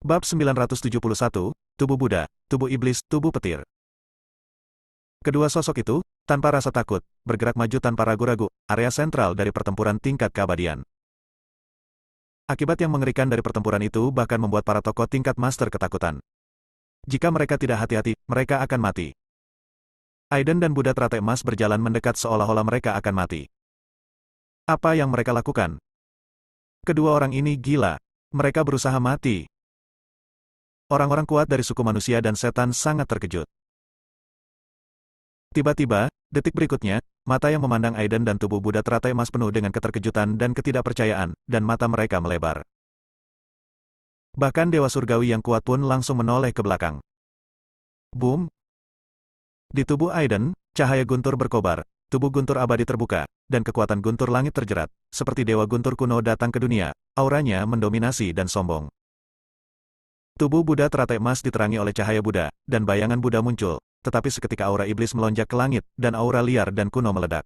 Bab 971, Tubuh Buddha, Tubuh Iblis, Tubuh Petir. Kedua sosok itu, tanpa rasa takut, bergerak maju tanpa ragu-ragu, area sentral dari pertempuran tingkat keabadian. Akibat yang mengerikan dari pertempuran itu bahkan membuat para tokoh tingkat master ketakutan. Jika mereka tidak hati-hati, mereka akan mati. Aiden dan Buddha teratai emas berjalan mendekat seolah-olah mereka akan mati. Apa yang mereka lakukan? Kedua orang ini gila. Mereka berusaha mati. Orang-orang kuat dari suku manusia dan setan sangat terkejut. Tiba-tiba, detik berikutnya, mata yang memandang Aiden dan tubuh Buddha teratai emas penuh dengan keterkejutan dan ketidakpercayaan, dan mata mereka melebar. Bahkan Dewa Surgawi yang kuat pun langsung menoleh ke belakang. Boom! Di tubuh Aiden, cahaya guntur berkobar, tubuh guntur abadi terbuka, dan kekuatan guntur langit terjerat, seperti Dewa Guntur kuno datang ke dunia, auranya mendominasi dan sombong. Tubuh Buddha teratai emas diterangi oleh cahaya Buddha, dan bayangan Buddha muncul, tetapi seketika aura iblis melonjak ke langit, dan aura liar dan kuno meledak.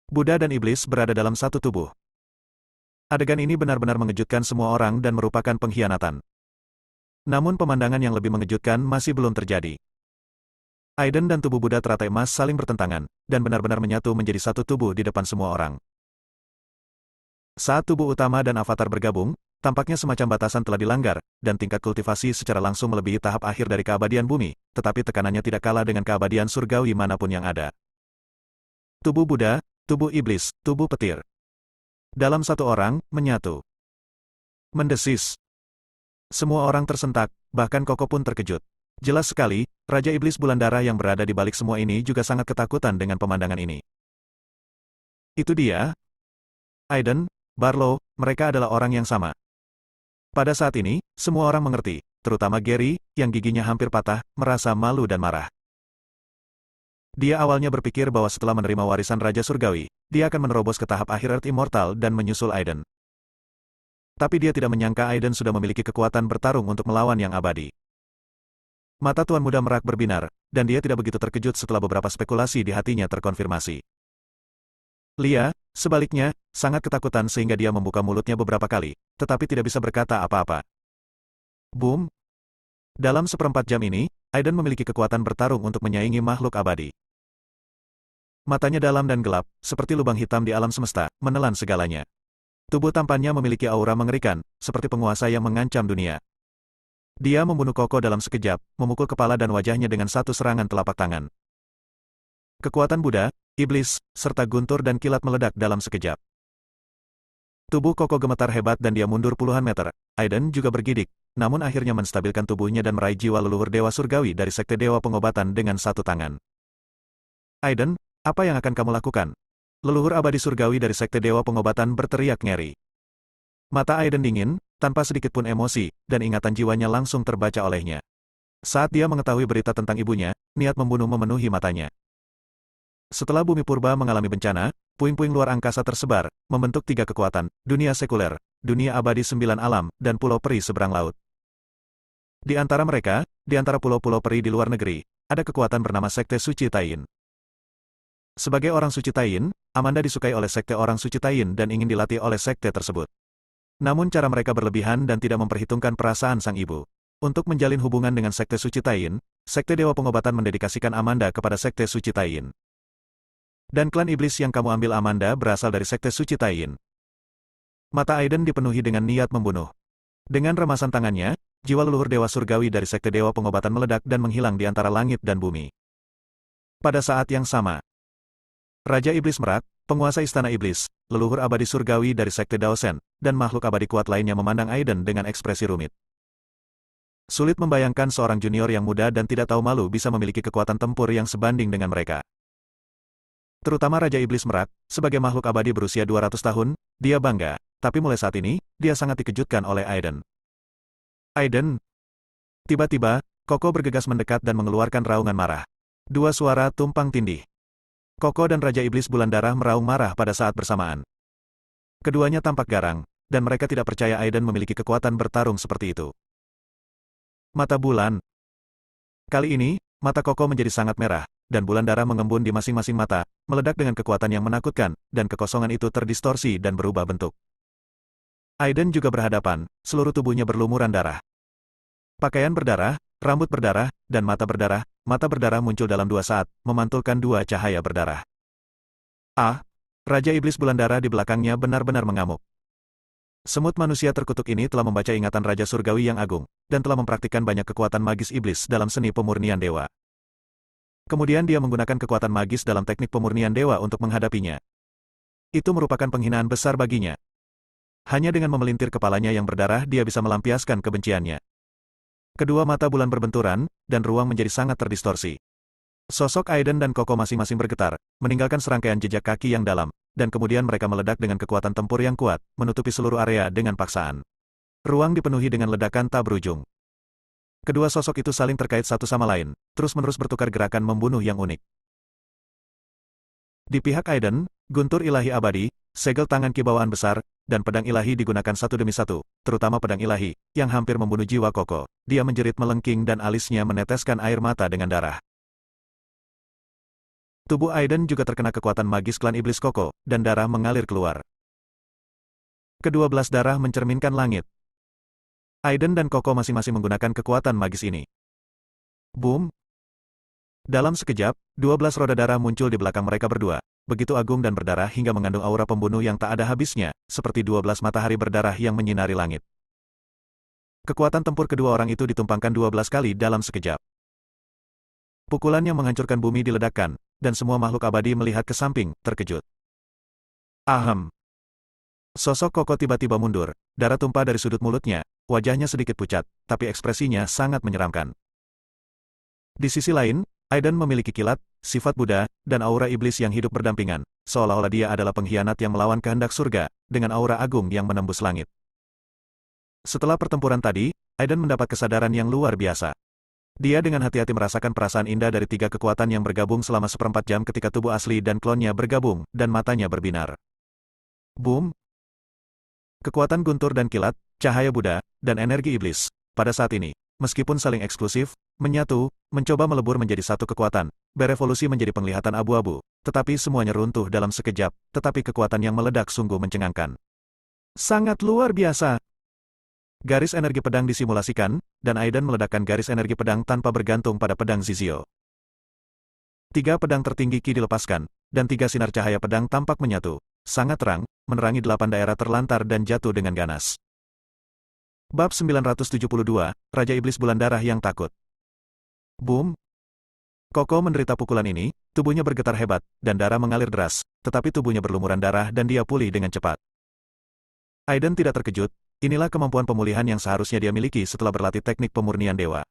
Buddha dan iblis berada dalam satu tubuh. Adegan ini benar-benar mengejutkan semua orang dan merupakan pengkhianatan. Namun pemandangan yang lebih mengejutkan masih belum terjadi. Aiden dan tubuh Buddha teratai emas saling bertentangan, dan benar-benar menyatu menjadi satu tubuh di depan semua orang. Saat tubuh utama dan avatar bergabung, tampaknya semacam batasan telah dilanggar, dan tingkat kultivasi secara langsung melebihi tahap akhir dari keabadian bumi, tetapi tekanannya tidak kalah dengan keabadian surgawi manapun yang ada. Tubuh Buddha, tubuh iblis, tubuh petir. Dalam satu orang, menyatu. Mendesis. Semua orang tersentak, bahkan Koko pun terkejut. Jelas sekali, Raja Iblis Bulan Darah yang berada di balik semua ini juga sangat ketakutan dengan pemandangan ini. Itu dia. Aiden, Barlow, mereka adalah orang yang sama. Pada saat ini, semua orang mengerti, terutama Gary, yang giginya hampir patah, merasa malu dan marah. Dia awalnya berpikir bahwa setelah menerima warisan Raja Surgawi, dia akan menerobos ke tahap akhir Earth Immortal dan menyusul Aiden. Tapi dia tidak menyangka Aiden sudah memiliki kekuatan bertarung untuk melawan yang abadi. Mata Tuan Muda Merak berbinar, dan dia tidak begitu terkejut setelah beberapa spekulasi di hatinya terkonfirmasi. Lia, sebaliknya, sangat ketakutan sehingga dia membuka mulutnya beberapa kali, tetapi tidak bisa berkata apa-apa. Boom! Dalam seperempat jam ini, Aiden memiliki kekuatan bertarung untuk menyaingi makhluk abadi. Matanya dalam dan gelap, seperti lubang hitam di alam semesta, menelan segalanya. Tubuh tampannya memiliki aura mengerikan, seperti penguasa yang mengancam dunia. Dia membunuh Koko dalam sekejap, memukul kepala dan wajahnya dengan satu serangan telapak tangan. Kekuatan Buddha, iblis, serta guntur dan kilat meledak dalam sekejap. Tubuh Koko gemetar hebat dan dia mundur puluhan meter. Aiden juga bergidik, namun akhirnya menstabilkan tubuhnya dan meraih jiwa leluhur Dewa Surgawi dari Sekte Dewa Pengobatan dengan satu tangan. Aiden, apa yang akan kamu lakukan? Leluhur abadi surgawi dari Sekte Dewa Pengobatan berteriak ngeri. Mata Aiden dingin, tanpa sedikit pun emosi, dan ingatan jiwanya langsung terbaca olehnya. Saat dia mengetahui berita tentang ibunya, niat membunuh memenuhi matanya. Setelah bumi purba mengalami bencana, puing-puing luar angkasa tersebar, membentuk tiga kekuatan, dunia sekuler, dunia abadi 9 alam, dan pulau peri seberang laut. Di antara mereka, di antara pulau-pulau peri di luar negeri, ada kekuatan bernama Sekte Suci Taiyin. Sebagai orang Suci Taiyin, Amanda disukai oleh Sekte Orang Suci Taiyin dan ingin dilatih oleh sekte tersebut. Namun cara mereka berlebihan dan tidak memperhitungkan perasaan sang ibu. Untuk menjalin hubungan dengan Sekte Suci Taiyin, Sekte Dewa Pengobatan mendedikasikan Amanda kepada Sekte Suci Taiyin. Dan klan iblis yang kamu ambil Amanda berasal dari Sekte Suci Taiyin. Mata Aiden dipenuhi dengan niat membunuh. Dengan remasan tangannya, jiwa leluhur Dewa Surgawi dari Sekte Dewa Pengobatan meledak dan menghilang di antara langit dan bumi. Pada saat yang sama, Raja Iblis Merak, penguasa Istana Iblis, leluhur abadi surgawi dari Sekte Daosen, dan makhluk abadi kuat lainnya memandang Aiden dengan ekspresi rumit. Sulit membayangkan seorang junior yang muda dan tidak tahu malu bisa memiliki kekuatan tempur yang sebanding dengan mereka. Terutama Raja Iblis Merak, sebagai makhluk abadi berusia 200 tahun, dia bangga, tapi mulai saat ini, dia sangat dikejutkan oleh Aiden. Aiden! Tiba-tiba, Koko bergegas mendekat dan mengeluarkan raungan marah. Dua suara tumpang tindih. Koko dan Raja Iblis Bulan Darah meraung marah pada saat bersamaan. Keduanya tampak garang, dan mereka tidak percaya Aiden memiliki kekuatan bertarung seperti itu. Mata bulan. Kali ini, mata Koko menjadi sangat merah, dan bulan darah mengembun di masing-masing mata, meledak dengan kekuatan yang menakutkan, dan kekosongan itu terdistorsi dan berubah bentuk. Aiden juga berhadapan, seluruh tubuhnya berlumuran darah. Pakaian berdarah, rambut berdarah, dan mata berdarah muncul dalam 2 saat, memantulkan 2 cahaya berdarah. Ah! Raja Iblis Bulan Darah di belakangnya benar-benar mengamuk. Semut manusia terkutuk ini telah membaca ingatan Raja Surgawi yang agung, dan telah mempraktikkan banyak kekuatan magis iblis dalam seni pemurnian dewa. Kemudian dia menggunakan kekuatan magis dalam teknik pemurnian dewa untuk menghadapinya. Itu merupakan penghinaan besar baginya. Hanya dengan memelintir kepalanya yang berdarah dia bisa melampiaskan kebenciannya. Kedua mata bulan berbenturan, dan ruang menjadi sangat terdistorsi. Sosok Aiden dan Koko masing-masing bergetar, meninggalkan serangkaian jejak kaki yang dalam, dan kemudian mereka meledak dengan kekuatan tempur yang kuat, menutupi seluruh area dengan paksaan. Ruang dipenuhi dengan ledakan tak berujung. Kedua sosok itu saling terkait satu sama lain, terus-menerus bertukar gerakan membunuh yang unik. Di pihak Aiden, guntur ilahi abadi, segel tangan kibawaan besar, dan pedang ilahi digunakan satu demi satu, terutama pedang ilahi, yang hampir membunuh jiwa Koko. Dia menjerit melengking dan alisnya meneteskan air mata dengan darah. Tubuh Aiden juga terkena kekuatan magis klan iblis Koko, dan darah mengalir keluar. Kedua belas darah mencerminkan langit. Aiden dan Koko masing-masing menggunakan kekuatan magis ini. Boom! Dalam sekejap, 12 roda darah muncul di belakang mereka berdua, begitu agung dan berdarah hingga mengandung aura pembunuh yang tak ada habisnya, seperti 12 matahari berdarah yang menyinari langit. Kekuatan tempur kedua orang itu ditumpangkan 12 kali dalam sekejap. Pukulan yang menghancurkan bumi diledakkan, dan semua makhluk abadi melihat ke samping, terkejut. Ahem! Sosok Koko tiba-tiba mundur, darah tumpah dari sudut mulutnya, wajahnya sedikit pucat, tapi ekspresinya sangat menyeramkan. Di sisi lain, Aiden memiliki kilat, sifat Buddha, dan aura iblis yang hidup berdampingan, seolah-olah dia adalah pengkhianat yang melawan kehendak surga, dengan aura agung yang menembus langit. Setelah pertempuran tadi, Aiden mendapat kesadaran yang luar biasa. Dia dengan hati-hati merasakan perasaan indah dari 3 kekuatan yang bergabung selama 1/4 jam ketika tubuh asli dan klonnya bergabung, dan matanya berbinar. Boom! Kekuatan guntur dan kilat, cahaya Buddha, dan energi iblis, pada saat ini, meskipun saling eksklusif, menyatu, mencoba melebur menjadi satu kekuatan, berevolusi menjadi penglihatan abu-abu, tetapi semuanya runtuh dalam sekejap, tetapi kekuatan yang meledak sungguh mencengangkan. Sangat luar biasa! Garis energi pedang disimulasikan, dan Aiden meledakkan garis energi pedang tanpa bergantung pada pedang Zizio. 3 pedang tertinggi Ki dilepaskan, dan 3 sinar cahaya pedang tampak menyatu, sangat terang, menerangi 8 daerah terlantar dan jatuh dengan ganas. Bab 972, Raja Iblis Bulan Darah yang takut. Boom! Koko menderita pukulan ini, tubuhnya bergetar hebat, dan darah mengalir deras, tetapi tubuhnya berlumuran darah dan dia pulih dengan cepat. Aiden tidak terkejut, inilah kemampuan pemulihan yang seharusnya dia miliki setelah berlatih teknik pemurnian dewa.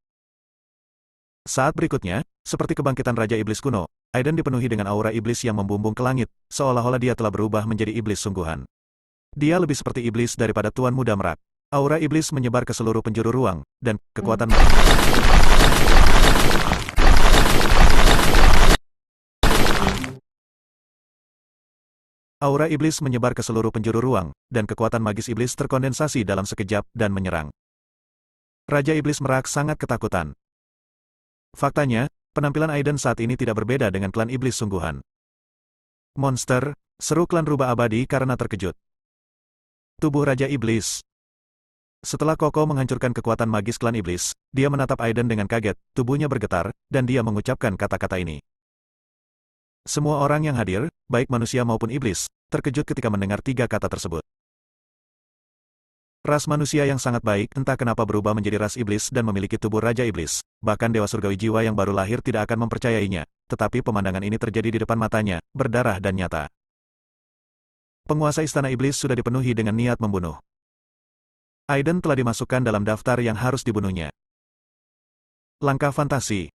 Saat berikutnya, seperti kebangkitan Raja Iblis kuno, Aiden dipenuhi dengan aura iblis yang membumbung ke langit, seolah-olah dia telah berubah menjadi iblis sungguhan. Dia lebih seperti iblis daripada Tuan Muda Merak. Aura iblis menyebar ke seluruh penjuru ruang, dan kekuatan Aura iblis menyebar ke seluruh penjuru ruang, dan kekuatan magis iblis terkondensasi dalam sekejap dan menyerang. Raja Iblis Merak sangat ketakutan. Faktanya, penampilan Aiden saat ini tidak berbeda dengan klan iblis sungguhan. Monster, seru klan rubah abadi karena terkejut. Tubuh Raja Iblis. Setelah Koko menghancurkan kekuatan magis klan iblis, dia menatap Aiden dengan kaget, tubuhnya bergetar, dan dia mengucapkan kata-kata ini. Semua orang yang hadir, baik manusia maupun iblis, terkejut ketika mendengar 3 kata tersebut. Ras manusia yang sangat baik entah kenapa berubah menjadi ras iblis dan memiliki tubuh Raja Iblis, bahkan Dewa Surgawi jiwa yang baru lahir tidak akan mempercayainya, tetapi pemandangan ini terjadi di depan matanya, berdarah dan nyata. Penguasa Istana Iblis sudah dipenuhi dengan niat membunuh. Aiden telah dimasukkan dalam daftar yang harus dibunuhnya. Langkah fantasi.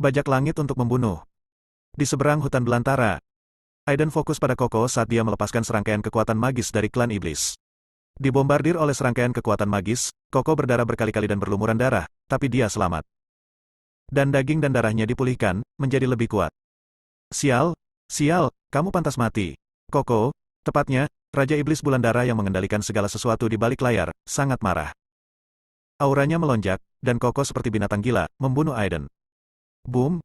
Bajak langit untuk membunuh. Di seberang hutan belantara, Aiden fokus pada Koko saat dia melepaskan serangkaian kekuatan magis dari klan iblis. Dibombardir oleh serangkaian kekuatan magis, Koko berdarah berkali-kali dan berlumuran darah, tapi dia selamat. Dan daging dan darahnya dipulihkan, menjadi lebih kuat. Sial, kamu pantas mati. Koko, tepatnya, Raja Iblis Bulan Darah yang mengendalikan segala sesuatu di balik layar, sangat marah. Auranya melonjak, dan Koko seperti binatang gila, membunuh Aiden. Boom!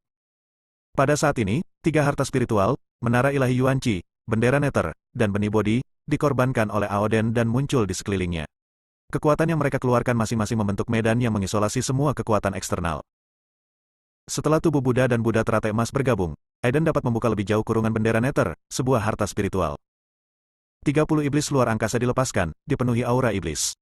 Pada saat ini, 3 harta spiritual, menara ilahi Yuan Chi, bendera Nether, dan benih bodi, dikorbankan oleh Aoden dan muncul di sekelilingnya. Kekuatan yang mereka keluarkan masing-masing membentuk medan yang mengisolasi semua kekuatan eksternal. Setelah tubuh Buddha dan Buddha teratai emas bergabung, Aiden dapat membuka lebih jauh kurungan bendera Nether, sebuah harta spiritual. 30 iblis luar angkasa dilepaskan, dipenuhi aura iblis.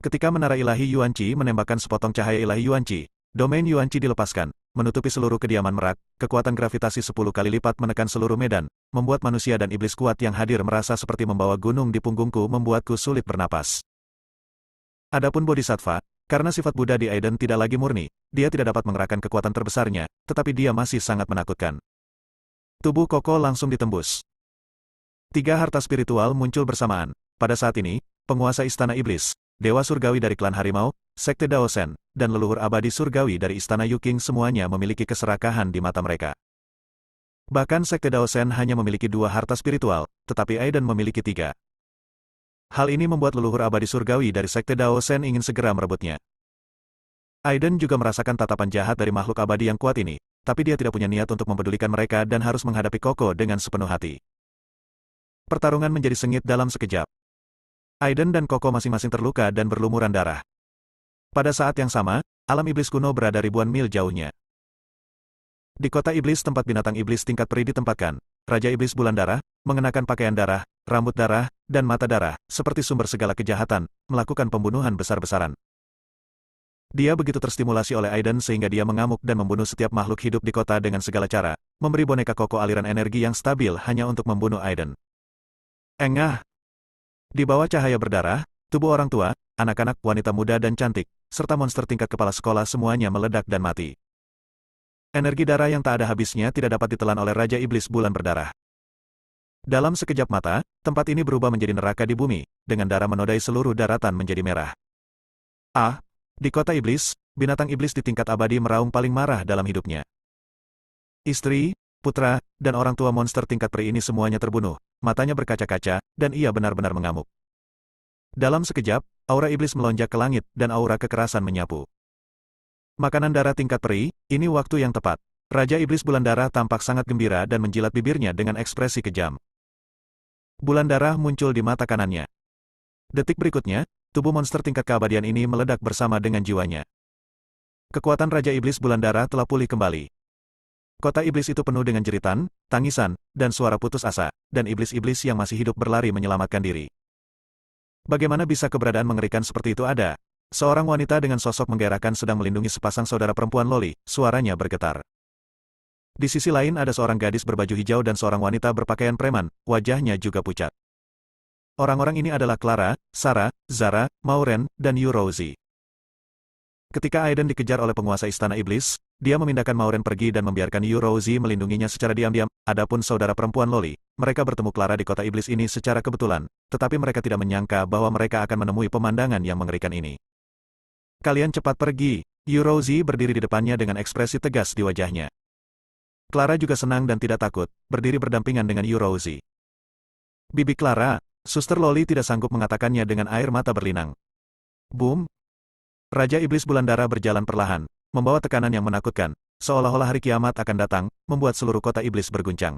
Ketika menara ilahi Yuan-Chi menembakkan sepotong cahaya ilahi Yuan-Chi, domain Yuan-Chi dilepaskan, menutupi seluruh kediaman merak, kekuatan gravitasi 10 kali lipat menekan seluruh medan, membuat manusia dan iblis kuat yang hadir merasa seperti membawa gunung di punggungku membuatku sulit bernapas. Adapun Bodhisattva, karena sifat Buddha di Aiden tidak lagi murni, dia tidak dapat mengerahkan kekuatan terbesarnya, tetapi dia masih sangat menakutkan. Tubuh Koko langsung ditembus. 3 harta spiritual muncul bersamaan. Pada saat ini, penguasa Istana Iblis, Dewa Surgawi dari klan Harimau, Sekte Daosen, dan leluhur abadi Surgawi dari Istana Yuking semuanya memiliki keserakahan di mata mereka. Bahkan Sekte Daosen hanya memiliki 2 harta spiritual, tetapi Aiden memiliki 3. Hal ini membuat leluhur abadi surgawi dari Sekte Daosen ingin segera merebutnya. Aiden juga merasakan tatapan jahat dari makhluk abadi yang kuat ini, tapi dia tidak punya niat untuk mempedulikan mereka dan harus menghadapi Koko dengan sepenuh hati. Pertarungan menjadi sengit dalam sekejap. Aiden dan Koko masing-masing terluka dan berlumuran darah. Pada saat yang sama, alam iblis kuno berada ribuan mil jauhnya. Di kota iblis tempat binatang iblis tingkat peri ditempatkan, Raja Iblis Bulan Darah, mengenakan pakaian darah, rambut darah, dan mata darah, seperti sumber segala kejahatan, melakukan pembunuhan besar-besaran. Dia begitu terstimulasi oleh Aiden sehingga dia mengamuk dan membunuh setiap makhluk hidup di kota dengan segala cara, memberi boneka Koko aliran energi yang stabil hanya untuk membunuh Aiden. Engah! Di bawah cahaya berdarah, tubuh orang tua, anak-anak, wanita muda dan cantik, serta monster tingkat kepala sekolah semuanya meledak dan mati. Energi darah yang tak ada habisnya tidak dapat ditelan oleh Raja Iblis Bulan Berdarah. Dalam sekejap mata, tempat ini berubah menjadi neraka di bumi, dengan darah menodai seluruh daratan menjadi merah. Di kota iblis, binatang iblis di tingkat abadi meraung paling marah dalam hidupnya. Istri, putra, dan orang tua monster tingkat peri ini semuanya terbunuh, matanya berkaca-kaca, dan ia benar-benar mengamuk. Dalam sekejap, aura iblis melonjak ke langit, dan aura kekerasan menyapu. Makanan darah tingkat peri, ini waktu yang tepat. Raja Iblis Bulan Darah tampak sangat gembira dan menjilat bibirnya dengan ekspresi kejam. Bulan darah muncul di mata kanannya. Detik berikutnya, tubuh monster tingkat keabadian ini meledak bersama dengan jiwanya. Kekuatan Raja Iblis Bulan Darah telah pulih kembali. Kota iblis itu penuh dengan jeritan, tangisan, dan suara putus asa, dan iblis-iblis yang masih hidup berlari menyelamatkan diri. Bagaimana bisa keberadaan mengerikan seperti itu ada? Seorang wanita dengan sosok menggairahkan sedang melindungi sepasang saudara perempuan loli, suaranya bergetar. Di sisi lain ada seorang gadis berbaju hijau dan seorang wanita berpakaian preman, wajahnya juga pucat. Orang-orang ini adalah Clara, Sarah, Zara, Maureen, dan Yu Rosie. Ketika Aiden dikejar oleh penguasa Istana Iblis, dia memindahkan Maureen pergi dan membiarkan Yu Rosie melindunginya secara diam-diam. Adapun saudara perempuan loli, mereka bertemu Clara di kota iblis ini secara kebetulan, tetapi mereka tidak menyangka bahwa mereka akan menemui pemandangan yang mengerikan ini. Kalian cepat pergi, Yu Rosie berdiri di depannya dengan ekspresi tegas di wajahnya. Clara juga senang dan tidak takut, berdiri berdampingan dengan Yu Rosie. Bibi Clara, Suster Loli tidak sanggup mengatakannya dengan air mata berlinang. Boom! Raja Iblis Bulan Darah berjalan perlahan, membawa tekanan yang menakutkan, seolah-olah hari kiamat akan datang, membuat seluruh kota iblis berguncang.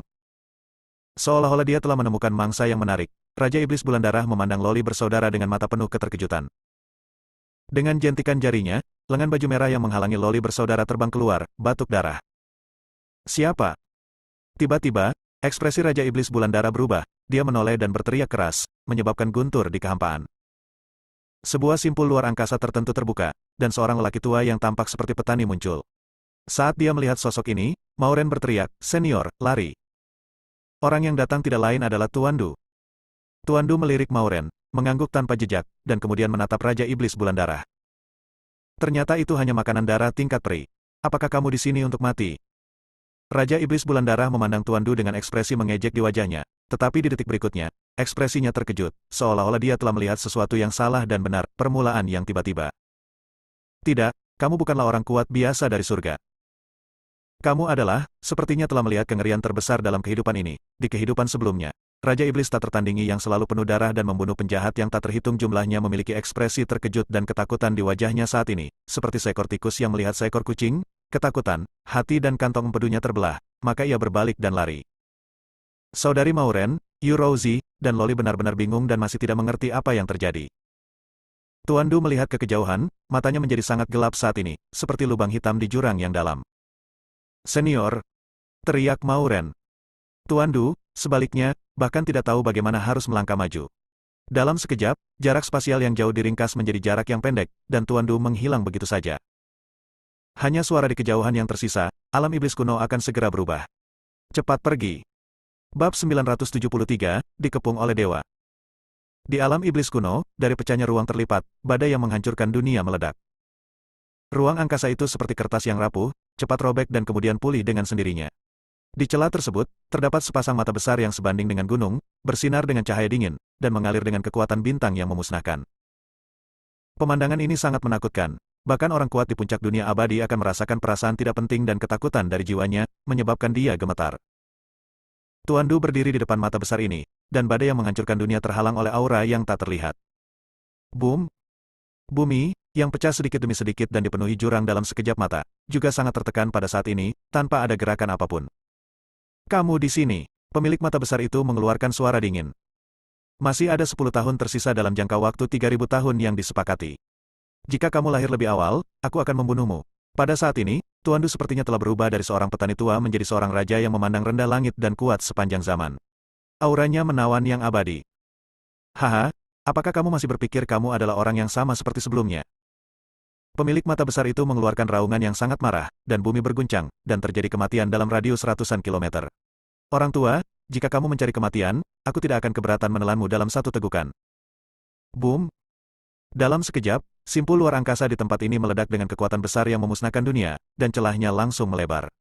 Seolah-olah dia telah menemukan mangsa yang menarik, Raja Iblis Bulan Darah memandang Loli bersaudara dengan mata penuh keterkejutan. Dengan jentikan jarinya, lengan baju merah yang menghalangi Loli bersaudara terbang keluar, batuk darah. Siapa? Tiba-tiba, ekspresi Raja Iblis Bulan Darah berubah, dia menoleh dan berteriak keras, menyebabkan guntur di kehampaan. Sebuah simpul luar angkasa tertentu terbuka, dan seorang lelaki tua yang tampak seperti petani muncul. Saat dia melihat sosok ini, Maureen berteriak, "Senior, lari!" Orang yang datang tidak lain adalah Tuan Du. Tuan Du melirik Maureen, mengangguk tanpa jejak, dan kemudian menatap Raja Iblis Bulan Darah. Ternyata itu hanya makanan darah tingkat peri. Apakah kamu di sini untuk mati? Raja Iblis Bulan Darah memandang Tuan Du dengan ekspresi mengejek di wajahnya, tetapi di detik berikutnya, ekspresinya terkejut, seolah-olah dia telah melihat sesuatu yang salah dan benar, permulaan yang tiba-tiba. Tidak, kamu bukanlah orang kuat biasa dari surga. Kamu adalah, sepertinya telah melihat kengerian terbesar dalam kehidupan ini, di kehidupan sebelumnya. Raja Iblis tak tertandingi yang selalu penuh darah dan membunuh penjahat yang tak terhitung jumlahnya memiliki ekspresi terkejut dan ketakutan di wajahnya saat ini, seperti seekor tikus yang melihat seekor kucing, ketakutan, hati dan kantong empedunya terbelah, maka ia berbalik dan lari. Saudari Maureen, Rosie, dan Loli benar-benar bingung dan masih tidak mengerti apa yang terjadi. Tuan Du melihat ke kejauhan, matanya menjadi sangat gelap saat ini, seperti lubang hitam di jurang yang dalam. Senior, teriak Mauren. Tuan Du, sebaliknya, bahkan tidak tahu bagaimana harus melangkah maju. Dalam sekejap, jarak spasial yang jauh diringkas menjadi jarak yang pendek, dan Tuan Du menghilang begitu saja. Hanya suara di kejauhan yang tersisa, alam iblis kuno akan segera berubah. Cepat pergi. Bab 973, dikepung oleh dewa. Di alam iblis kuno, dari pecahnya ruang terlipat, badai yang menghancurkan dunia meledak. Ruang angkasa itu seperti kertas yang rapuh, cepat robek dan kemudian pulih dengan sendirinya. Di celah tersebut, terdapat sepasang mata besar yang sebanding dengan gunung, bersinar dengan cahaya dingin, dan mengalir dengan kekuatan bintang yang memusnahkan. Pemandangan ini sangat menakutkan, bahkan orang kuat di puncak dunia abadi akan merasakan perasaan tidak penting dan ketakutan dari jiwanya, menyebabkan dia gemetar. Tuan Du berdiri di depan mata besar ini, dan badai yang menghancurkan dunia terhalang oleh aura yang tak terlihat. Boom! Bumi, yang pecah sedikit demi sedikit dan dipenuhi jurang dalam sekejap mata, juga sangat tertekan pada saat ini, tanpa ada gerakan apapun. Kamu di sini. Pemilik mata besar itu mengeluarkan suara dingin. Masih ada 10 tahun tersisa dalam jangka waktu 3000 tahun yang disepakati. Jika kamu lahir lebih awal, aku akan membunuhmu. Pada saat ini, Tuan Du sepertinya telah berubah dari seorang petani tua menjadi seorang raja yang memandang rendah langit dan kuat sepanjang zaman. Auranya menawan yang abadi. Haha, apakah kamu masih berpikir kamu adalah orang yang sama seperti sebelumnya? Pemilik mata besar itu mengeluarkan raungan yang sangat marah, dan bumi berguncang, dan terjadi kematian dalam radius ratusan kilometer. Orang tua, jika kamu mencari kematian, aku tidak akan keberatan menelanmu dalam satu tegukan. Boom! Dalam sekejap, simpul luar angkasa di tempat ini meledak dengan kekuatan besar yang memusnahkan dunia, dan celahnya langsung melebar.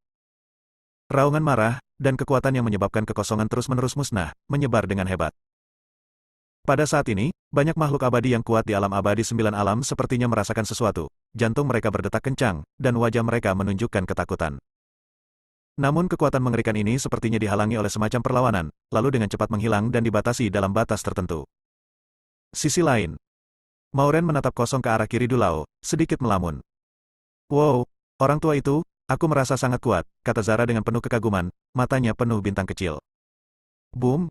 Raungan marah, dan kekuatan yang menyebabkan kekosongan terus-menerus musnah, menyebar dengan hebat. Pada saat ini, banyak makhluk abadi yang kuat di alam abadi 9 alam sepertinya merasakan sesuatu, jantung mereka berdetak kencang, dan wajah mereka menunjukkan ketakutan. Namun kekuatan mengerikan ini sepertinya dihalangi oleh semacam perlawanan, lalu dengan cepat menghilang dan dibatasi dalam batas tertentu. Sisi lain, Mauren menatap kosong ke arah kiri Dulao, sedikit melamun. Wow, orang tua itu, aku merasa sangat kuat, kata Zara dengan penuh kekaguman, matanya penuh bintang kecil. Boom!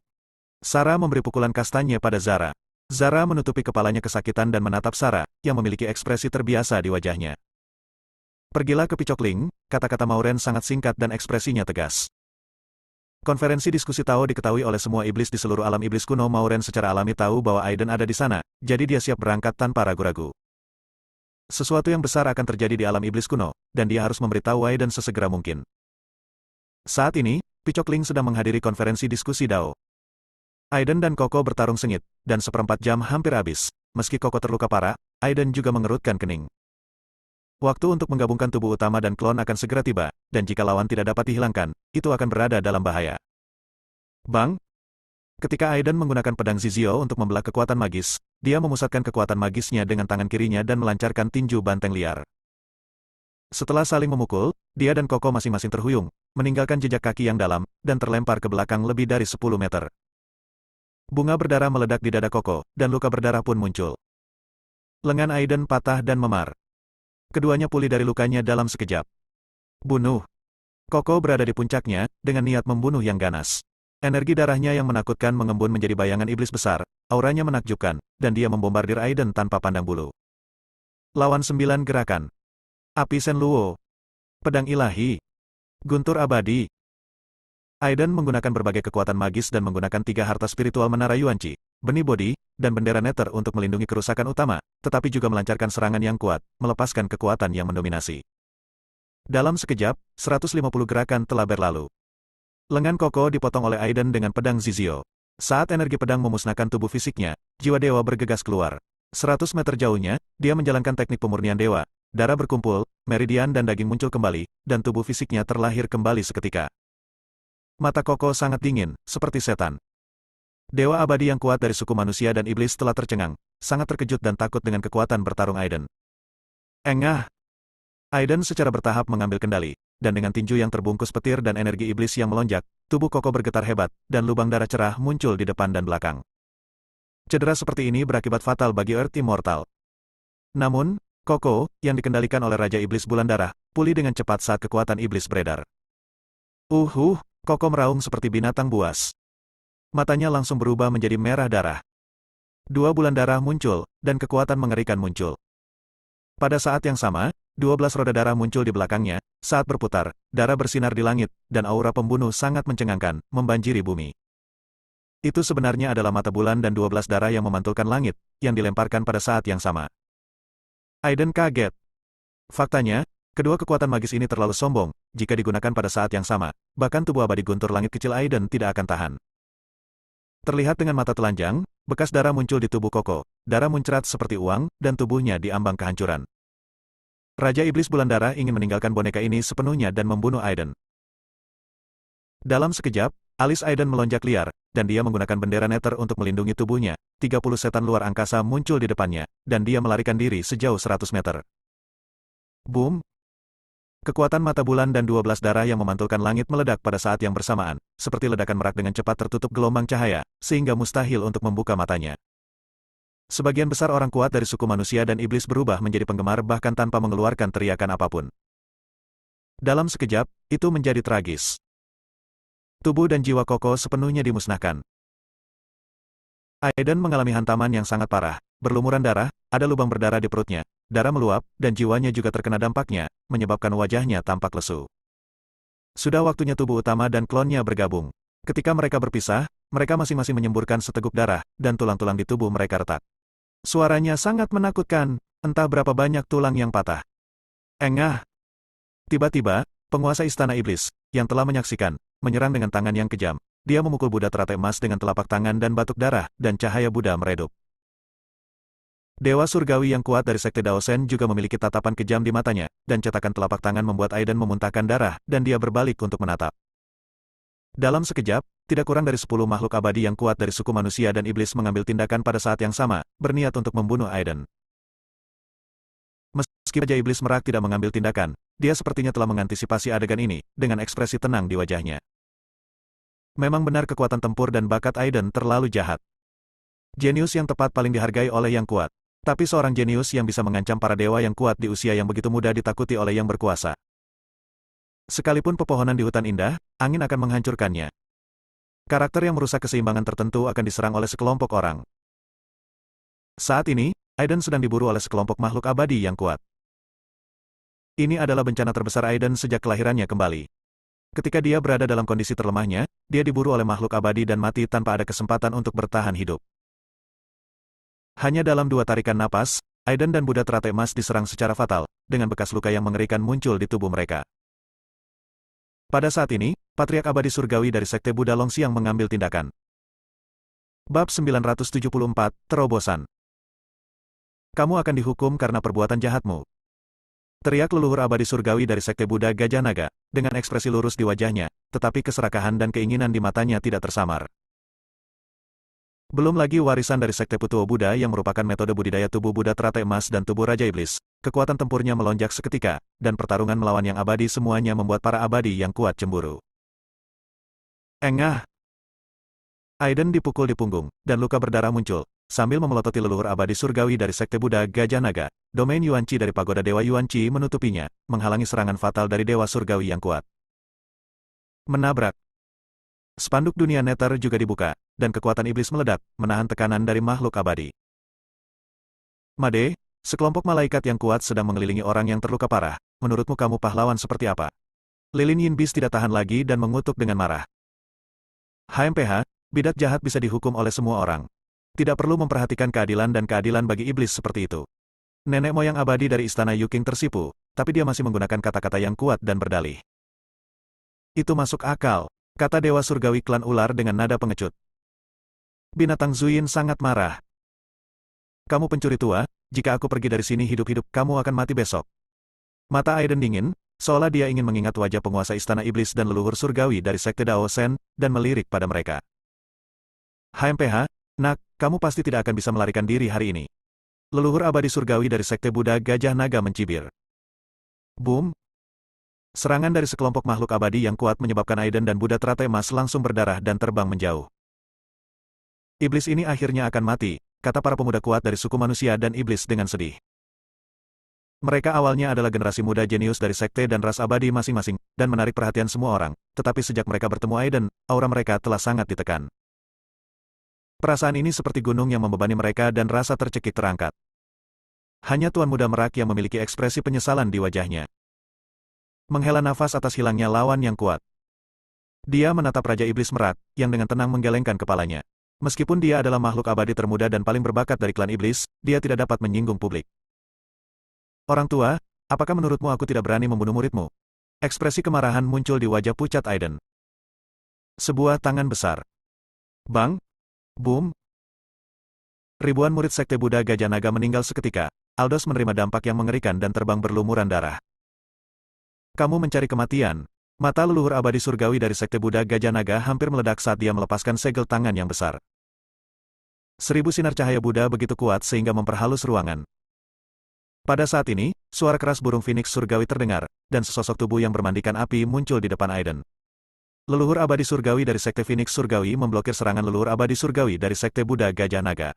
Sarah memberi pukulan kastanya pada Zara. Zara menutupi kepalanya kesakitan dan menatap Sarah, yang memiliki ekspresi terbiasa di wajahnya. Pergilah ke Picokling, kata-kata Mauren sangat singkat dan ekspresinya tegas. Konferensi diskusi Tao diketahui oleh semua iblis di seluruh alam iblis kuno. Mauren secara alami tahu bahwa Aiden ada di sana, jadi dia siap berangkat tanpa ragu-ragu. Sesuatu yang besar akan terjadi di alam iblis kuno, dan dia harus memberitahu Aiden sesegera mungkin. Saat ini, Picokling sedang menghadiri konferensi diskusi Dao. Aiden dan Koko bertarung sengit, dan seperempat jam hampir habis. Meski Koko terluka parah, Aiden juga mengerutkan kening. Waktu untuk menggabungkan tubuh utama dan klon akan segera tiba, dan jika lawan tidak dapat dihilangkan, itu akan berada dalam bahaya. Bang! Ketika Aiden menggunakan pedang Zizio untuk membelah kekuatan magis, dia memusatkan kekuatan magisnya dengan tangan kirinya dan melancarkan tinju banteng liar. Setelah saling memukul, dia dan Koko masing-masing terhuyung, meninggalkan jejak kaki yang dalam, dan terlempar ke belakang lebih dari 10 meter. Bunga berdarah meledak di dada Koko, dan luka berdarah pun muncul. Lengan Aiden patah dan memar. Keduanya pulih dari lukanya dalam sekejap. Bunuh. Koko berada di puncaknya, dengan niat membunuh yang ganas. Energi darahnya yang menakutkan mengembun menjadi bayangan iblis besar, auranya menakjubkan, dan dia membombardir Aiden tanpa pandang bulu. Lawan 9 gerakan. Api Senluo. Pedang ilahi. Guntur abadi. Aiden menggunakan berbagai kekuatan magis dan menggunakan 3 harta spiritual menara Yuanqi, benih bodi, dan bendera Nether untuk melindungi kerusakan utama, tetapi juga melancarkan serangan yang kuat, melepaskan kekuatan yang mendominasi. Dalam sekejap, 150 gerakan telah berlalu. Lengan Koko dipotong oleh Aiden dengan pedang Zizio. Saat energi pedang memusnahkan tubuh fisiknya, jiwa dewa bergegas keluar. 100 meter jauhnya, dia menjalankan teknik pemurnian dewa, darah berkumpul, meridian dan daging muncul kembali, dan tubuh fisiknya terlahir kembali seketika. Mata Koko sangat dingin, seperti setan. Dewa abadi yang kuat dari suku manusia dan iblis telah tercengang, sangat terkejut dan takut dengan kekuatan bertarung Aiden. Engah! Aiden secara bertahap mengambil kendali, dan dengan tinju yang terbungkus petir dan energi iblis yang melonjak, tubuh Koko bergetar hebat, dan lubang darah cerah muncul di depan dan belakang. Cedera seperti ini berakibat fatal bagi Earth Immortal. Namun, Koko, yang dikendalikan oleh Raja Iblis Bulan Darah, pulih dengan cepat saat kekuatan iblis beredar. Koko meraung seperti binatang buas. matanya langsung berubah menjadi merah darah. 2 bulan darah muncul, dan kekuatan mengerikan muncul. Pada saat yang sama, 12 roda darah muncul di belakangnya, saat berputar, darah bersinar di langit, dan aura pembunuh sangat mencengangkan, membanjiri bumi. Itu sebenarnya adalah mata bulan dan 12 darah yang memantulkan langit, yang dilemparkan pada saat yang sama. Aiden kaget. Faktanya, kedua kekuatan magis ini terlalu sombong, jika digunakan pada saat yang sama, bahkan tubuh abadi guntur langit kecil Aiden tidak akan tahan. Terlihat dengan mata telanjang, bekas darah muncul di tubuh Koko, darah muncrat seperti uang, dan tubuhnya diambang kehancuran. Raja Iblis Bulan Darah ingin meninggalkan boneka ini sepenuhnya dan membunuh Aiden. Dalam sekejap, alis Aiden melonjak liar, dan dia menggunakan bendera Nether untuk melindungi tubuhnya. 30 setan luar angkasa muncul di depannya, dan dia melarikan diri sejauh 100 meter. Boom! Kekuatan mata bulan dan 12 darah yang memantulkan langit meledak pada saat yang bersamaan, seperti ledakan merak dengan cepat tertutup gelombang cahaya, sehingga mustahil untuk membuka matanya. Sebagian besar orang kuat dari suku manusia dan iblis berubah menjadi penggemar bahkan tanpa mengeluarkan teriakan apapun. Dalam sekejap, itu menjadi tragis. Tubuh dan jiwa Koko sepenuhnya dimusnahkan. Aiden mengalami hantaman yang sangat parah, berlumuran darah, ada lubang berdarah di perutnya, darah meluap, dan jiwanya juga terkena dampaknya, menyebabkan wajahnya tampak lesu. Sudah waktunya tubuh utama dan klonnya bergabung. Ketika mereka berpisah, mereka masing-masing menyemburkan seteguk darah, dan tulang-tulang di tubuh mereka retak. Suaranya sangat menakutkan, entah berapa banyak tulang yang patah. Engah! Tiba-tiba, penguasa Istana Iblis, yang telah menyaksikan, menyerang dengan tangan yang kejam. Dia memukul Buddha teratai emas dengan telapak tangan dan batuk darah, dan cahaya Buddha meredup. Dewa surgawi yang kuat dari Sekte Daosen juga memiliki tatapan kejam di matanya, dan cetakan telapak tangan membuat Aiden memuntahkan darah, dan dia berbalik untuk menatap. Dalam sekejap, tidak kurang dari 10 makhluk abadi yang kuat dari suku manusia dan iblis mengambil tindakan pada saat yang sama, berniat untuk membunuh Aiden. Meski Raja Iblis Merak tidak mengambil tindakan, dia sepertinya telah mengantisipasi adegan ini, dengan ekspresi tenang di wajahnya. Memang benar kekuatan tempur dan bakat Aiden terlalu jahat. Jenius yang tepat paling dihargai oleh yang kuat. Tapi seorang jenius yang bisa mengancam para dewa yang kuat di usia yang begitu muda ditakuti oleh yang berkuasa. Sekalipun pepohonan di hutan indah, angin akan menghancurkannya. Karakter yang merusak keseimbangan tertentu akan diserang oleh sekelompok orang. Saat ini, Aiden sedang diburu oleh sekelompok makhluk abadi yang kuat. Ini adalah bencana terbesar Aiden sejak kelahirannya kembali. Ketika dia berada dalam kondisi terlemahnya, dia diburu oleh makhluk abadi dan mati tanpa ada kesempatan untuk bertahan hidup. Hanya dalam 2 tarikan napas, Aiden dan Buddha teratai emas diserang secara fatal, dengan bekas luka yang mengerikan muncul di tubuh mereka. Pada saat ini, Patriark Abadi Surgawi dari Sekte Buddha Longxiang mengambil tindakan. Bab 974, Terobosan. Kamu akan dihukum karena perbuatan jahatmu. Teriak leluhur abadi surgawi dari Sekte Buddha Gajah Naga, dengan ekspresi lurus di wajahnya, tetapi keserakahan dan keinginan di matanya tidak tersamar. Belum lagi warisan dari Sekte Putuo Buddha yang merupakan metode budidaya tubuh Buddha teratai emas dan tubuh Raja Iblis. Kekuatan tempurnya melonjak seketika, dan pertarungan melawan yang abadi semuanya membuat para abadi yang kuat cemburu. Engah! Aiden dipukul di punggung, dan luka berdarah muncul, sambil memelototi leluhur abadi surgawi dari Sekte Buddha Gajah Naga. Domain Yuanqi dari Pagoda Dewa Yuanqi menutupinya, menghalangi serangan fatal dari Dewa Surgawi yang kuat. Menabrak. Spanduk dunia Nether juga dibuka, dan kekuatan iblis meledak, menahan tekanan dari makhluk abadi. Made, sekelompok malaikat yang kuat sedang mengelilingi orang yang terluka parah. Menurutmu kamu pahlawan seperti apa? Lilin Yinbis tidak tahan lagi dan mengutuk dengan marah. HMPH, bidat jahat bisa dihukum oleh semua orang. Tidak perlu memperhatikan keadilan dan keadilan bagi iblis seperti itu. Nenek moyang abadi dari Istana Yuking tersipu, tapi dia masih menggunakan kata-kata yang kuat dan berdalih. Itu masuk akal, kata Dewa Surgawi Klan Ular dengan nada pengecut. Binatang Zuyin sangat marah. Kamu pencuri tua, jika aku pergi dari sini hidup-hidup, kamu akan mati besok. Mata Aiden dingin, seolah dia ingin mengingat wajah penguasa Istana Iblis dan leluhur surgawi dari Sekte Daosen, dan melirik pada mereka. HMPH, nak, kamu pasti tidak akan bisa melarikan diri hari ini. Leluhur abadi surgawi dari Sekte Buddha Gajah Naga mencibir. Boom! Serangan dari sekelompok makhluk abadi yang kuat menyebabkan Aiden dan Buddha teratai emas langsung berdarah dan terbang menjauh. Iblis ini akhirnya akan mati, kata para pemuda kuat dari suku manusia dan iblis dengan sedih. Mereka awalnya adalah generasi muda jenius dari sekte dan ras abadi masing-masing, dan menarik perhatian semua orang, tetapi sejak mereka bertemu Aiden, aura mereka telah sangat ditekan. Perasaan ini seperti gunung yang membebani mereka dan rasa tercekik terangkat. Hanya Tuan Muda Merak yang memiliki ekspresi penyesalan di wajahnya. Menghela nafas atas hilangnya lawan yang kuat. Dia menatap Raja Iblis Merak, yang dengan tenang menggelengkan kepalanya. Meskipun dia adalah makhluk abadi termuda dan paling berbakat dari klan iblis, dia tidak dapat menyinggung publik. Orang tua, apakah menurutmu aku tidak berani membunuh muridmu? Ekspresi kemarahan muncul di wajah pucat Aiden. Sebuah tangan besar. Bang! Boom! Ribuan murid Sekte Buddha Gajah Naga meninggal seketika. Aldos menerima dampak yang mengerikan dan terbang berlumuran darah. Kamu mencari kematian. Mata leluhur abadi surgawi dari Sekte Buddha Gajah Naga hampir meledak saat dia melepaskan segel tangan yang besar. 1000 sinar cahaya Buddha begitu kuat sehingga memperhalus ruangan. Pada saat ini, suara keras burung Phoenix surgawi terdengar, dan sesosok tubuh yang bermandikan api muncul di depan Aiden. Leluhur abadi surgawi dari Sekte Phoenix surgawi memblokir serangan leluhur abadi surgawi dari Sekte Buddha Gajah Naga.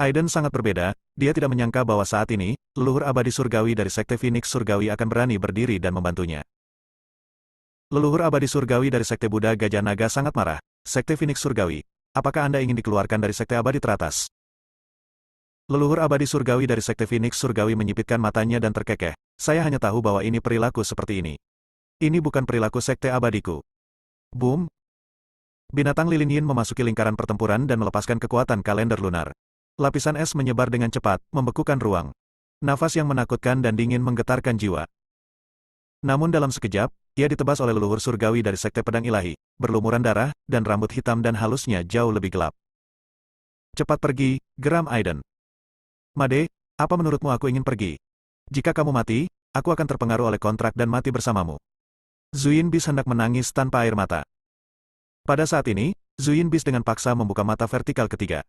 Aiden sangat berbeda, dia tidak menyangka bahwa saat ini, leluhur abadi surgawi dari Sekte Phoenix surgawi akan berani berdiri dan membantunya. Leluhur abadi surgawi dari Sekte Buddha Gajah Naga sangat marah. Sekte Phoenix surgawi, apakah Anda ingin dikeluarkan dari Sekte abadi teratas? Leluhur abadi surgawi dari Sekte Phoenix surgawi menyipitkan matanya dan terkekeh. Saya hanya tahu bahwa ini perilaku seperti ini. Ini bukan perilaku Sekte abadiku. Boom! Binatang lilin yin memasuki lingkaran pertempuran dan melepaskan kekuatan kalender lunar. Lapisan es menyebar dengan cepat, membekukan ruang. Nafas yang menakutkan dan dingin menggetarkan jiwa. Namun dalam sekejap, ia ditebas oleh leluhur surgawi dari Sekte Pedang Ilahi, berlumuran darah, dan rambut hitam dan halusnya jauh lebih gelap. Cepat pergi, geram Aiden. Made, apa menurutmu aku ingin pergi? Jika kamu mati, aku akan terpengaruh oleh kontrak dan mati bersamamu. Zuyin Bis hendak menangis tanpa air mata. Pada saat ini, Zuyin Bis dengan paksa membuka mata vertikal ketiga.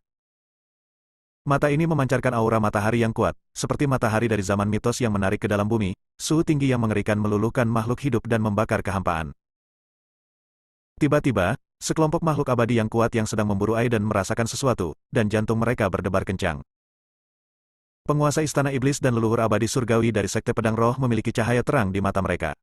Mata ini memancarkan aura matahari yang kuat, seperti matahari dari zaman mitos yang menarik ke dalam bumi, suhu tinggi yang mengerikan meluluhkan makhluk hidup dan membakar kehampaan. Tiba-tiba, sekelompok makhluk abadi yang kuat yang sedang memburu Aiden merasakan sesuatu, dan jantung mereka berdebar kencang. Penguasa Istana Iblis dan leluhur abadi surgawi dari Sekte Pedang Roh memiliki cahaya terang di mata mereka.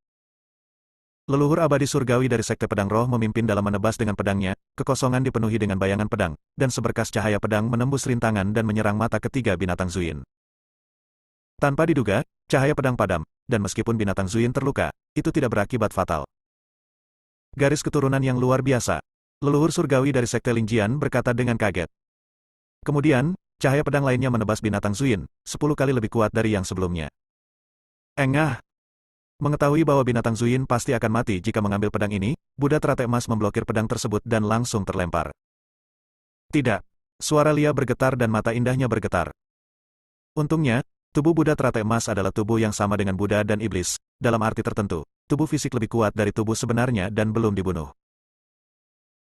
Leluhur abadi surgawi dari Sekte Pedang Roh memimpin dalam menebas dengan pedangnya, kekosongan dipenuhi dengan bayangan pedang, dan seberkas cahaya pedang menembus rintangan dan menyerang mata ketiga binatang Zuyin. Tanpa diduga, cahaya pedang padam, dan meskipun binatang Zuyin terluka, itu tidak berakibat fatal. Garis keturunan yang luar biasa. Leluhur surgawi dari Sekte Lingjian berkata dengan kaget. Kemudian, cahaya pedang lainnya menebas binatang Zuyin, 10 kali lebih kuat dari yang sebelumnya. Engah! Mengetahui bahwa binatang Zuyin pasti akan mati jika mengambil pedang ini, Buddha teratai emas memblokir pedang tersebut dan langsung terlempar. Tidak. Suara Lia bergetar dan mata indahnya bergetar. Untungnya, tubuh Buddha teratai emas adalah tubuh yang sama dengan Buddha dan Iblis, dalam arti tertentu, tubuh fisik lebih kuat dari tubuh sebenarnya dan belum dibunuh.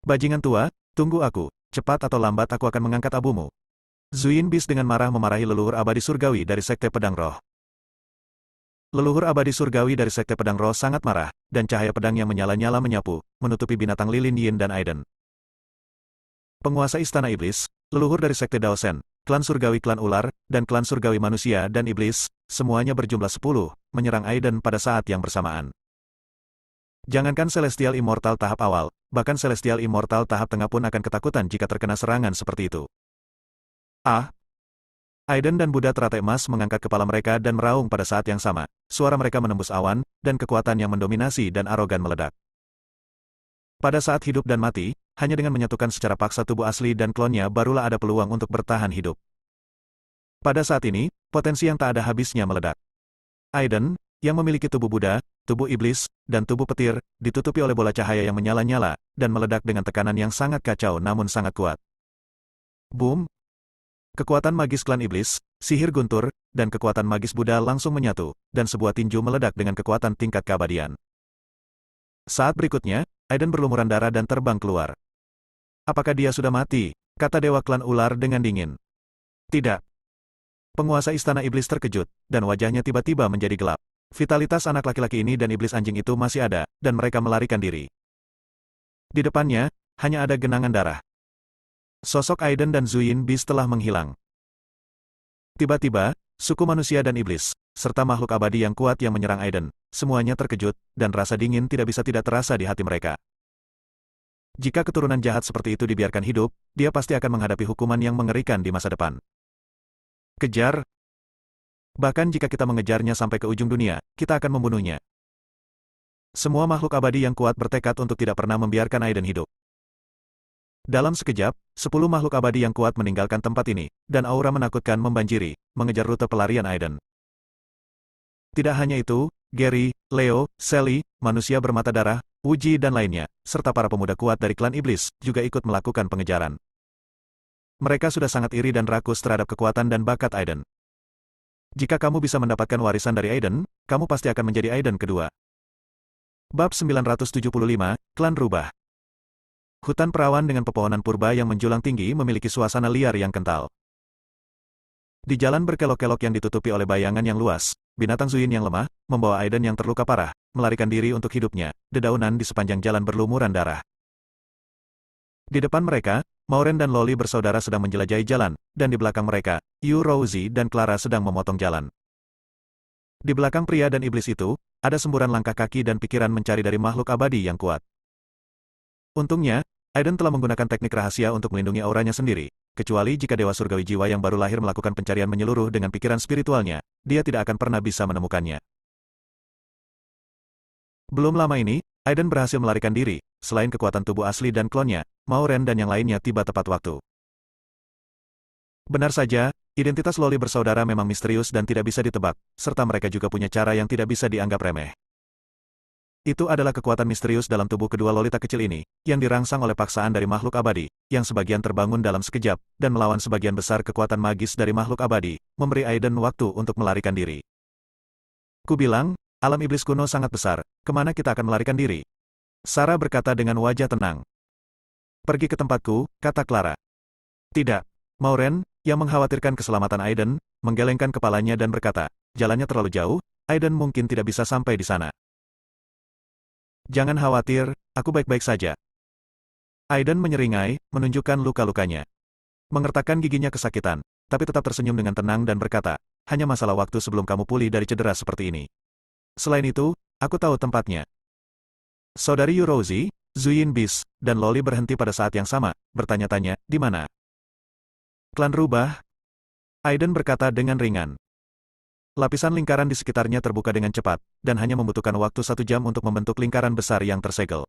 Bajingan tua, tunggu aku, cepat atau lambat aku akan mengangkat abumu. Zuyin Bis dengan marah memarahi leluhur abadi surgawi dari Sekte Pedang Roh. Leluhur abadi surgawi dari Sekte Pedang Roh sangat marah, dan cahaya pedang yang menyala-nyala menyapu, menutupi binatang lilin Yin dan Aiden. Penguasa Istana Iblis, leluhur dari Sekte Daosen, klan surgawi klan ular, dan klan surgawi manusia dan iblis, semuanya berjumlah 10, menyerang Aiden pada saat yang bersamaan. Jangankan Celestial Immortal tahap awal, bahkan Celestial Immortal tahap tengah pun akan ketakutan jika terkena serangan seperti itu. Ah! Aiden dan Buddha teratai emas mengangkat kepala mereka dan meraung pada saat yang sama. Suara mereka menembus awan, dan kekuatan yang mendominasi dan arogan meledak. Pada saat hidup dan mati, hanya dengan menyatukan secara paksa tubuh asli dan klonnya barulah ada peluang untuk bertahan hidup. Pada saat ini, potensi yang tak ada habisnya meledak. Aiden, yang memiliki tubuh Buddha, tubuh iblis, dan tubuh petir, ditutupi oleh bola cahaya yang menyala-nyala, dan meledak dengan tekanan yang sangat kacau namun sangat kuat. Boom! Kekuatan magis klan iblis, sihir guntur, dan kekuatan magis Buddha langsung menyatu, dan sebuah tinju meledak dengan kekuatan tingkat keabadian. Saat berikutnya, Aiden berlumuran darah dan terbang keluar. Apakah dia sudah mati? Kata Dewa Klan Ular dengan dingin. Tidak. Penguasa Istana Iblis terkejut, dan wajahnya tiba-tiba menjadi gelap. Vitalitas anak laki-laki ini dan iblis anjing itu masih ada, dan mereka melarikan diri. Di depannya, hanya ada genangan darah. Sosok Aiden dan Zuyin Bis telah menghilang. Tiba-tiba, suku manusia dan iblis, serta makhluk abadi yang kuat yang menyerang Aiden, semuanya terkejut, dan rasa dingin tidak bisa tidak terasa di hati mereka. Jika keturunan jahat seperti itu dibiarkan hidup, dia pasti akan menghadapi hukuman yang mengerikan di masa depan. Kejar. Bahkan jika kita mengejarnya sampai ke ujung dunia, kita akan membunuhnya. Semua makhluk abadi yang kuat bertekad untuk tidak pernah membiarkan Aiden hidup. Dalam sekejap, 10 makhluk abadi yang kuat meninggalkan tempat ini, dan aura menakutkan membanjiri, mengejar rute pelarian Aiden. Tidak hanya itu, Gary, Leo, Sally, manusia bermata darah, Uji dan lainnya, serta para pemuda kuat dari klan iblis, juga ikut melakukan pengejaran. Mereka sudah sangat iri dan rakus terhadap kekuatan dan bakat Aiden. Jika kamu bisa mendapatkan warisan dari Aiden, kamu pasti akan menjadi Aiden kedua. Bab 975, Klan Rubah. Hutan perawan dengan pepohonan purba yang menjulang tinggi memiliki suasana liar yang kental. Di jalan berkelok-kelok yang ditutupi oleh bayangan yang luas, binatang Zuyin yang lemah, membawa Aiden yang terluka parah, melarikan diri untuk hidupnya. Dedaunan di sepanjang jalan berlumuran darah. Di depan mereka, Maureen dan Loli bersaudara sedang menjelajahi jalan, dan di belakang mereka, Yu Rosie dan Clara sedang memotong jalan. Di belakang pria dan iblis itu, ada semburan langkah kaki dan pikiran mencari dari makhluk abadi yang kuat. Untungnya, Aiden telah menggunakan teknik rahasia untuk melindungi auranya sendiri. Kecuali jika Dewa Surgawi Jiwa yang baru lahir melakukan pencarian menyeluruh dengan pikiran spiritualnya, dia tidak akan pernah bisa menemukannya. Belum lama ini, Aiden berhasil melarikan diri. Selain kekuatan tubuh asli dan klonnya, Maureen dan yang lainnya tiba tepat waktu. Benar saja, identitas Loli bersaudara memang misterius dan tidak bisa ditebak, serta mereka juga punya cara yang tidak bisa dianggap remeh. Itu adalah kekuatan misterius dalam tubuh kedua Lolita kecil ini, yang dirangsang oleh paksaan dari makhluk abadi, yang sebagian terbangun dalam sekejap, dan melawan sebagian besar kekuatan magis dari makhluk abadi, memberi Aiden waktu untuk melarikan diri. Kubilang, alam iblis kuno sangat besar, kemana kita akan melarikan diri? Sarah berkata dengan wajah tenang. Pergi ke tempatku, kata Clara. Tidak. Maureen, yang mengkhawatirkan keselamatan Aiden, menggelengkan kepalanya dan berkata, jalannya terlalu jauh, Aiden mungkin tidak bisa sampai di sana. Jangan khawatir, aku baik-baik saja. Aiden menyeringai, menunjukkan luka-lukanya. Mengertakkan giginya kesakitan, tapi tetap tersenyum dengan tenang dan berkata, hanya masalah waktu sebelum kamu pulih dari cedera seperti ini. Selain itu, aku tahu tempatnya. Saudari Yu Rosie, Zuyin Bis, dan Loli berhenti pada saat yang sama, bertanya-tanya, di mana? Klan Rubah? Aiden berkata dengan ringan. Lapisan lingkaran di sekitarnya terbuka dengan cepat, dan hanya membutuhkan waktu 1 jam untuk membentuk lingkaran besar yang tersegel.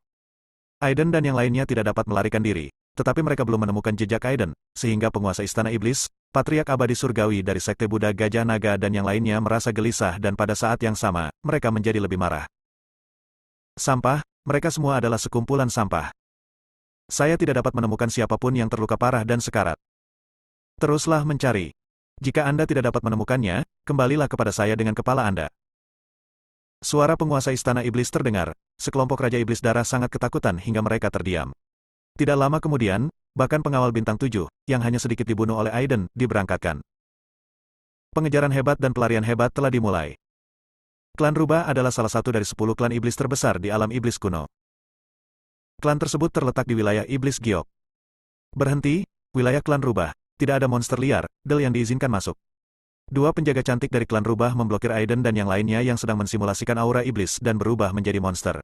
Aiden dan yang lainnya tidak dapat melarikan diri, tetapi mereka belum menemukan jejak Aiden, sehingga penguasa Istana Iblis, Patriark Abadi Surgawi dari Sekte Buddha Gajah Naga dan yang lainnya merasa gelisah dan pada saat yang sama, mereka menjadi lebih marah. Sampah, mereka semua adalah sekumpulan sampah. Saya tidak dapat menemukan siapapun yang terluka parah dan sekarat. Teruslah mencari. Jika Anda tidak dapat menemukannya, kembalilah kepada saya dengan kepala Anda. Suara penguasa Istana Iblis terdengar, sekelompok Raja Iblis Darah sangat ketakutan hingga mereka terdiam. Tidak lama kemudian, bahkan pengawal bintang 7, yang hanya sedikit dibunuh oleh Aiden, diberangkatkan. Pengejaran hebat dan pelarian hebat telah dimulai. Klan Rubah adalah salah satu dari 10 klan iblis terbesar di alam iblis kuno. Klan tersebut terletak di wilayah Iblis Giok. Berhenti, wilayah Klan Rubah. Tidak ada monster liar, Del yang diizinkan masuk. 2 penjaga cantik dari klan Rubah memblokir Aiden dan yang lainnya yang sedang mensimulasikan aura iblis dan berubah menjadi monster.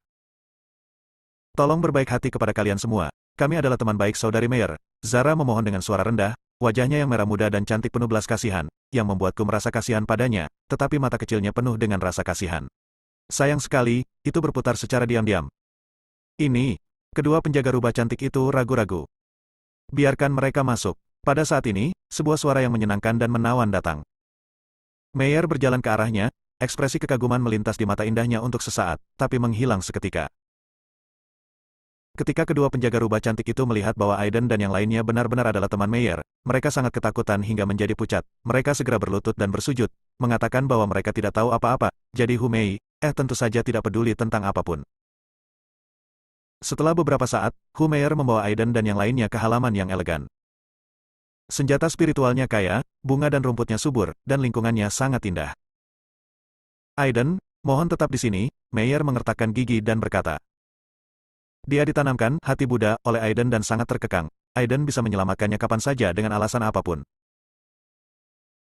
Tolong berbaik hati kepada kalian semua, kami adalah teman baik saudari Meyer. Zara memohon dengan suara rendah, wajahnya yang merah muda dan cantik penuh belas kasihan, yang membuatku merasa kasihan padanya, tetapi mata kecilnya penuh dengan rasa kasihan. Sayang sekali, itu berputar secara diam-diam. Ini, kedua penjaga rubah cantik itu ragu-ragu. Biarkan mereka masuk. Pada saat ini, sebuah suara yang menyenangkan dan menawan datang. Meyer berjalan ke arahnya, ekspresi kekaguman melintas di mata indahnya untuk sesaat, tapi menghilang seketika. Ketika kedua penjaga rubah cantik itu melihat bahwa Aiden dan yang lainnya benar-benar adalah teman Meyer, mereka sangat ketakutan hingga menjadi pucat. Mereka segera berlutut dan bersujud, mengatakan bahwa mereka tidak tahu apa-apa, jadi Hu Mei, tentu saja tidak peduli tentang apapun. Setelah beberapa saat, Hu Meier membawa Aiden dan yang lainnya ke halaman yang elegan. Senjata spiritualnya kaya, bunga dan rumputnya subur, dan lingkungannya sangat indah. Aiden, mohon tetap di sini, Meyer mengertakkan gigi dan berkata. Dia ditanamkan, hati Buddha, oleh Aiden dan sangat terkekang. Aiden bisa menyelamatkannya kapan saja dengan alasan apapun.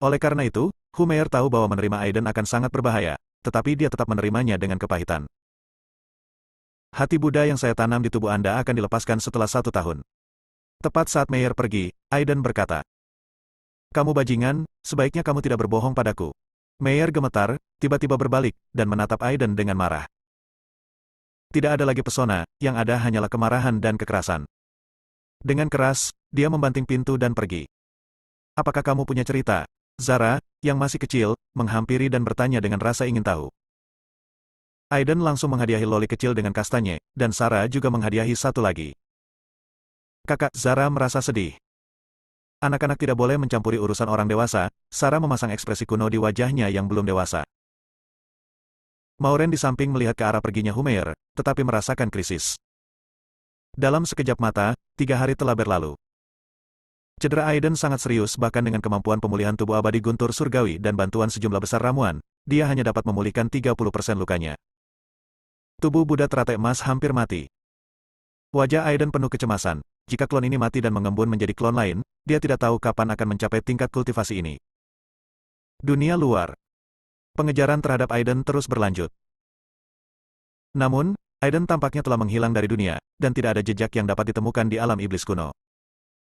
Oleh karena itu, Hu Meier tahu bahwa menerima Aiden akan sangat berbahaya, tetapi dia tetap menerimanya dengan kepahitan. Hati Buddha yang saya tanam di tubuh Anda akan dilepaskan setelah 1 tahun. Tepat saat Meyer pergi, Aiden berkata, "Kamu bajingan, sebaiknya kamu tidak berbohong padaku." Meyer gemetar, tiba-tiba berbalik, dan menatap Aiden dengan marah. Tidak ada lagi pesona, yang ada hanyalah kemarahan dan kekerasan. Dengan keras, dia membanting pintu dan pergi. "Apakah kamu punya cerita?" Zara, yang masih kecil, menghampiri dan bertanya dengan rasa ingin tahu. Aiden langsung menghadiahi loli kecil dengan kastanya, dan Sarah juga menghadiahi satu lagi. "Kakak," Zara merasa sedih. "Anak-anak tidak boleh mencampuri urusan orang dewasa." Sarah memasang ekspresi kuno di wajahnya yang belum dewasa. Maureen di samping melihat ke arah perginya Humeyer, tetapi merasakan krisis. Dalam sekejap mata, 3 hari telah berlalu. Cedera Aiden sangat serius bahkan dengan kemampuan pemulihan tubuh abadi guntur surgawi dan bantuan sejumlah besar ramuan, dia hanya dapat memulihkan 30% lukanya. Tubuh Buddha teratai emas hampir mati. Wajah Aiden penuh kecemasan. Jika klon ini mati dan mengembun menjadi klon lain, dia tidak tahu kapan akan mencapai tingkat kultivasi ini. Dunia luar. Pengejaran terhadap Aiden terus berlanjut. Namun, Aiden tampaknya telah menghilang dari dunia, dan tidak ada jejak yang dapat ditemukan di alam iblis kuno.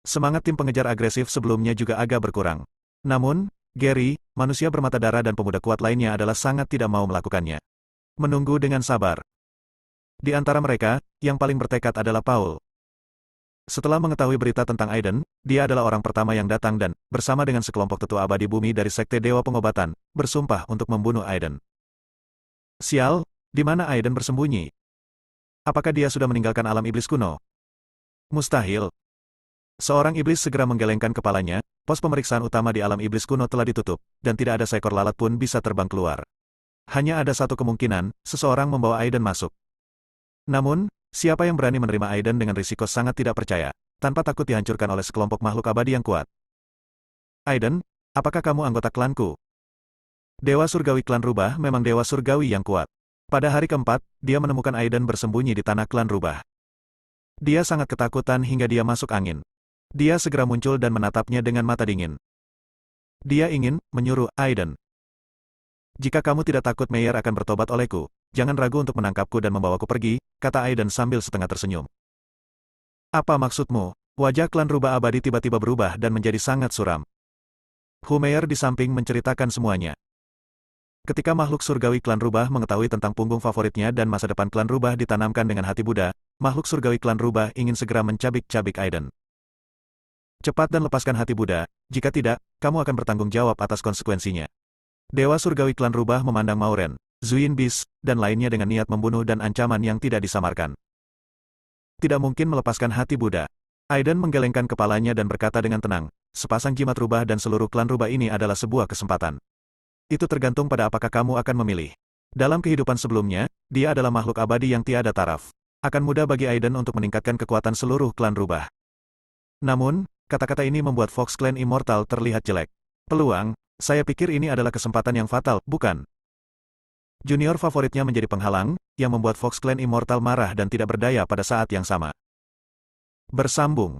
Semangat tim pengejar agresif sebelumnya juga agak berkurang. Namun, Gary, manusia bermata darah dan pemuda kuat lainnya adalah sangat tidak mau melakukannya. Menunggu dengan sabar. Di antara mereka, yang paling bertekad adalah Paul. Setelah mengetahui berita tentang Aiden, dia adalah orang pertama yang datang dan, bersama dengan sekelompok tetua abadi bumi dari Sekte Dewa Pengobatan, bersumpah untuk membunuh Aiden. Sial, di mana Aiden bersembunyi? Apakah dia sudah meninggalkan alam iblis kuno? Mustahil. Seorang iblis segera menggelengkan kepalanya, pos pemeriksaan utama di alam iblis kuno telah ditutup, dan tidak ada seekor lalat pun bisa terbang keluar. Hanya ada satu kemungkinan, seseorang membawa Aiden masuk. Namun, siapa yang berani menerima Aiden dengan risiko sangat tidak percaya, tanpa takut dihancurkan oleh sekelompok makhluk abadi yang kuat? Aiden, apakah kamu anggota klanku? Dewa Surgawi Klan Rubah memang Dewa Surgawi yang kuat. Pada hari keempat, dia menemukan Aiden bersembunyi di tanah Klan Rubah. Dia sangat ketakutan hingga dia masuk angin. Dia segera muncul dan menatapnya dengan mata dingin. Dia ingin menyuruh Aiden. "Jika kamu tidak takut Meyer akan bertobat olehku, jangan ragu untuk menangkapku dan membawaku pergi," kata Aiden sambil setengah tersenyum. "Apa maksudmu?" Wajah Klan Rubah Abadi tiba-tiba berubah dan menjadi sangat suram. Humeyer di samping menceritakan semuanya. Ketika makhluk surgawi Klan Rubah mengetahui tentang punggung favoritnya dan masa depan Klan Rubah ditanamkan dengan hati Buddha, makhluk surgawi Klan Rubah ingin segera mencabik-cabik Aiden. "Cepat dan lepaskan hati Buddha, jika tidak, kamu akan bertanggung jawab atas konsekuensinya." Dewa Surgawi Klan Rubah memandang Maureen, Zuyin Bis, dan lainnya dengan niat membunuh dan ancaman yang tidak disamarkan. Tidak mungkin melepaskan hati Buddha. Aiden menggelengkan kepalanya dan berkata dengan tenang, "Sepasang jimat rubah dan seluruh klan rubah ini adalah sebuah kesempatan. Itu tergantung pada apakah kamu akan memilih." Dalam kehidupan sebelumnya, dia adalah makhluk abadi yang tiada taraf. Akan mudah bagi Aiden untuk meningkatkan kekuatan seluruh klan rubah. Namun, kata-kata ini membuat Fox Clan Immortal terlihat jelek. "Peluang? Saya pikir ini adalah kesempatan yang fatal, bukan?" Junior favoritnya menjadi penghalang, yang membuat Fox Clan Immortal marah dan tidak berdaya pada saat yang sama. Bersambung.